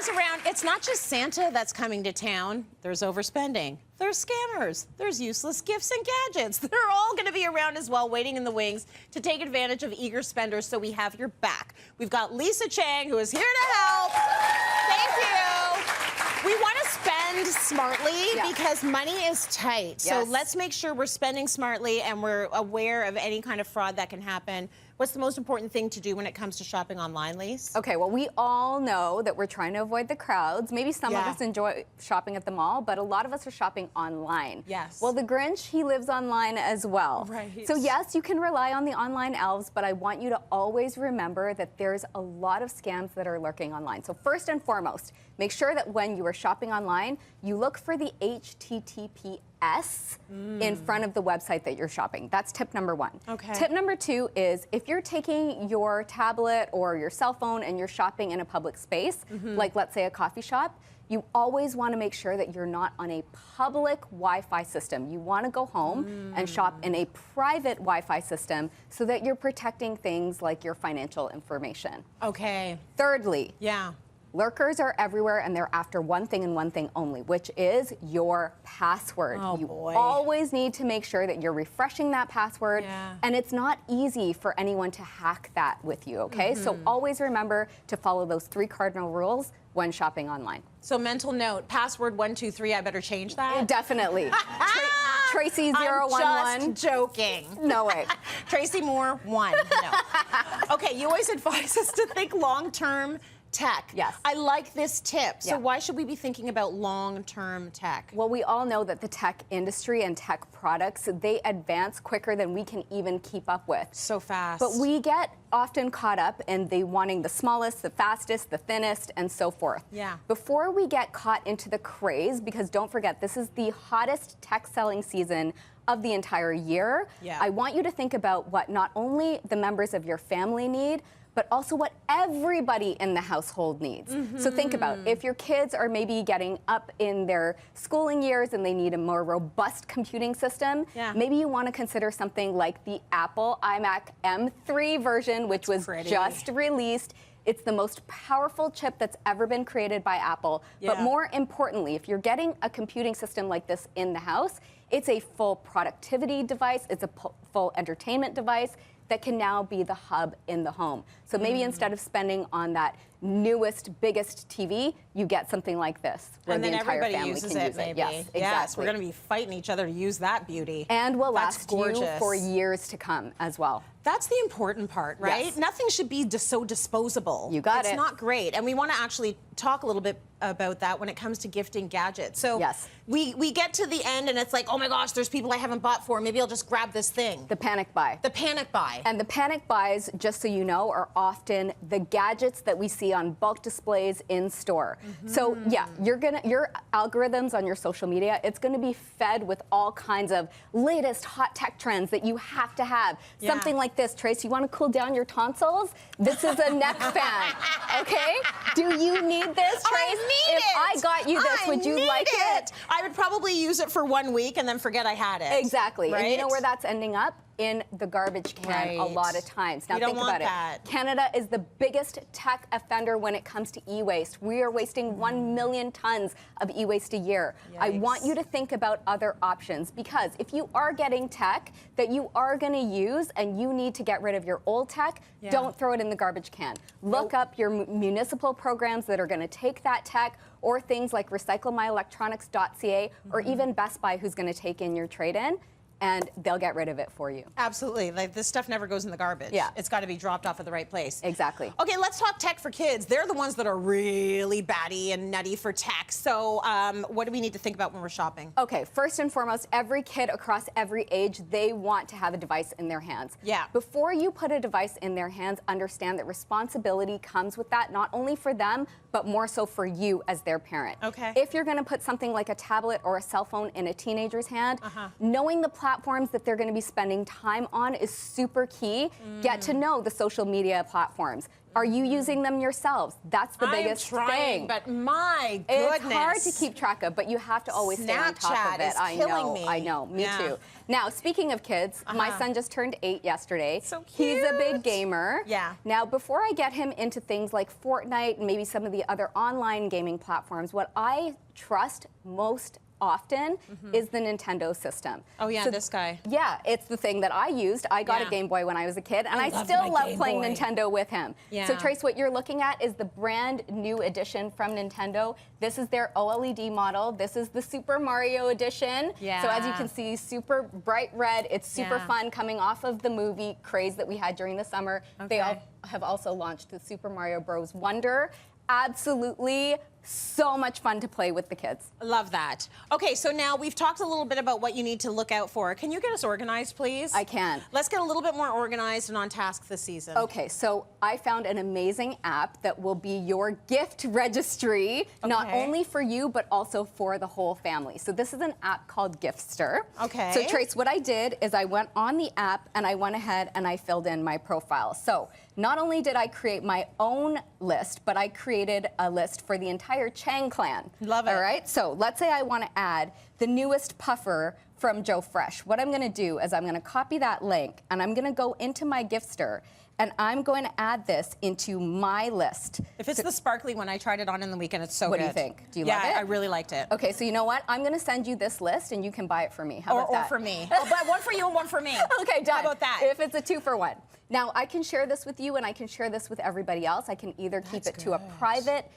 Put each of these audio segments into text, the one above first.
goes around, it's not just Santa that's coming to town. There's overspending. There's scammers. There's useless gifts and gadgets. They're all going to be around as well, waiting in the wings to take advantage of eager spenders, so we have your back. We've got Lisa Chang, who is here to help. Thank you. We want to spend smartly because money is tight. So let's make sure we're spending smartly and we're aware of any kind of fraud that can happen. What's the most important thing to do when it comes to shopping online, Lise? Okay, well, we all know that we're trying to avoid the crowds. Maybe some of us enjoy shopping at the mall, but a lot of us are shopping online. Yes. Well, the Grinch, he lives online as well. Right. So yes, you can rely on the online elves, but I want you to always remember that there's a lot of scams that are lurking online. So first and foremost, make sure that when you are shopping online, you look for the HTTPS in front of the website that you're shopping. That's tip number one. Okay. Tip number two is if you're taking your tablet or your cell phone and you're shopping in a public space, like let's say a coffee shop, you always want to make sure that you're not on a public Wi-Fi system. You want to go home and shop in a private Wi-Fi system so that you're protecting things like your financial information. Okay. Thirdly, lurkers are everywhere, and they're after one thing and one thing only, which is your password. Oh, you boy. always need to make sure that you're refreshing that password, and it's not easy for anyone to hack that with you, okay? So always remember to follow those 3 cardinal rules when shopping online. So mental note, password 123, I better change that? Definitely. Tracy 011. I'm just joking. No way. Tracy Moore 1. No. Okay, you always advise us to think long-term tech. Yes. I like this tip. So why should we be thinking about long-term tech? Well, we all know that the tech industry and tech products, they advance quicker than we can even keep up with. So fast. But we get often caught up in the wanting the smallest, the fastest, the thinnest, and so forth. Yeah. Before we get caught into the craze, because don't forget, this is the hottest tech selling season of the entire year, I want you to think about what not only the members of your family need, but also what everybody in the household needs. So think about if your kids are maybe getting up in their schooling years and they need a more robust computing system, maybe you want to consider something like the Apple iMac M3 version, which was just released. It's the most powerful chip that's ever been created by Apple. But more importantly, if you're getting a computing system like this in the house, it's a full productivity device, it's a full entertainment device that can now be the hub in the home. So maybe instead of spending on that newest, biggest TV, you get something like this, where and then the entire everybody family uses can it, use maybe. it. Yes, exactly. Yes, we're going to be fighting each other to use that beauty. And will That's last gorgeous. you for years to come as well. That's the important part, right? Yes. Nothing should be so disposable. You got it. It's not great. And we want to actually talk a little bit about that when it comes to gifting gadgets. So we get to the end and it's like, oh my gosh, there's people I haven't bought for. Maybe I'll just grab this thing. The panic buy. The panic buy. And the panic buys, just so you know, are often the gadgets that we see on bulk displays in store. So yeah, your algorithms on your social media, it's gonna be fed with all kinds of latest hot tech trends that you have to have. Something like this, Trace, you wanna cool down your tonsils? This is a neck fan, okay? Do you need this, Trace? I need if I got you this, would you like it? I would probably use it for 1 week and then forget I had it. Exactly. Right? And you know where that's ending up? In the garbage can a lot of times. Now think about it. Canada is the biggest tech offender when it comes to e-waste. We are wasting 1 million tons of e-waste a year. I want you to think about other options, because if you are getting tech that you are going to use and you need to get rid of your old tech, don't throw it in the garbage can. Look up your municipal programs that are going to take that tech, or things like recyclemyelectronics.ca or even Best Buy, who's going to take in your trade-in, and they'll get rid of it for you. Absolutely. Like, this stuff never goes in the garbage. Yeah. It's got to be dropped off at the right place. Exactly. Okay, let's talk tech for kids. They're the ones that are really batty and nutty for tech. So what do we need to think about when we're shopping? Okay, first and foremost, every kid across every age, they want to have a device in their hands. Yeah. Before you put a device in their hands, understand that responsibility comes with that, not only for them, but more so for you as their parent. Okay. If you're going to put something like a tablet or a cell phone in a teenager's hand, knowing the platform platforms that they're going to be spending time on is super key. Get to know the social media platforms. Are you using them yourselves? That's the biggest thing. But my goodness. It's hard to keep track of, but you have to always stay on top of it. Snapchat is killing me. I know, me too. Now, speaking of kids, my son just turned 8 yesterday. So cute. He's a big gamer. Yeah. Now, before I get him into things like Fortnite and maybe some of the other online gaming platforms, what I trust most often is the Nintendo system. Oh yeah, so, this guy. Yeah, it's the thing that I used. I got a Game Boy when I was a kid, and I still love playing Nintendo with him. Yeah. So Trace, what you're looking at is the brand new edition from Nintendo. This is their OLED model. This is the Super Mario edition. Yeah. So as you can see, super bright red. It's super fun, coming off of the movie craze that we had during the summer. They have also launched the Super Mario Bros. Wonder. Absolutely so much fun to play with the kids. Love that. Okay, so now we've talked a little bit about what you need to look out for. Can you get us organized, please? I can. Let's get a little bit more organized and on task this season. Okay, so I found an amazing app that will be your gift registry, not only for you, but also for the whole family. So this is an app called Giftster. Okay. So Trace, what I did is I went on the app and I went ahead and I filled in my profile. So not only did I create my own list, but I created a list for the entire Chang clan. Love it. All right, so let's say I want to add the newest puffer from Joe Fresh. What I'm going to do is I'm going to copy that link and I'm going to go into my Giftster and I'm going to add this into my list. If it's the sparkly one, I tried it on in the weekend. It's so good. What do you think? Do you love it? Yeah, I really liked it. Okay, so you know what? I'm going to send you this list and you can buy it for me. How about that? Or for me. Oh, but one for you and one for me. Okay, done. How about that? If it's a 2-for-1. Now, I can share this with you and I can share this with everybody else. I can either keep it to a private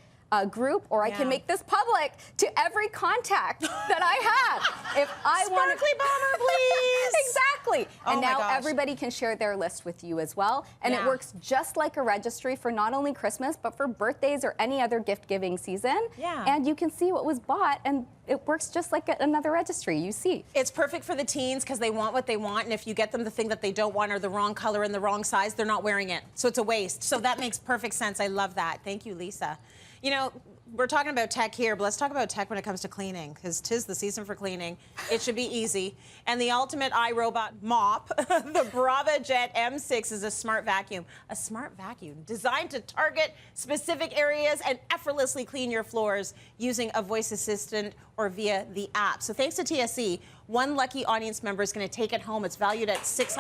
group, or I can make this public to every contact that I have. If I want Sparkly bomber, please. Exactly. Oh And my now gosh. everybody can share their list with you as well. And it works just like a registry for not only Christmas, but for birthdays or any other gift-giving season. Yeah. And you can see what was bought, and it works just like another registry, you see. It's perfect for the teens because they want what they want, and if you get them the thing that they don't want or the wrong color and the wrong size, they're not wearing it. So it's a waste. So that makes perfect sense. I love that. Thank you, Lisa. You know, we're talking about tech here, but let's talk about tech when it comes to cleaning, because 'tis the season for cleaning. It should be easy. And the ultimate iRobot mop, the Brava Jet M6, is a smart vacuum. A smart vacuum designed to target specific areas and effortlessly clean your floors using a voice assistant or via the app. So thanks to TSC, one lucky audience member is going to take it home. It's valued at $600.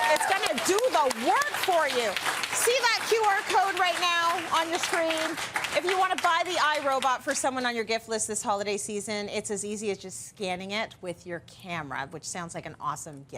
It's going to do the work for you. See that QR code right now on your screen? If you want to buy the iRobot for someone on your gift list this holiday season, it's as easy as just scanning it with your camera, which sounds like an awesome gift.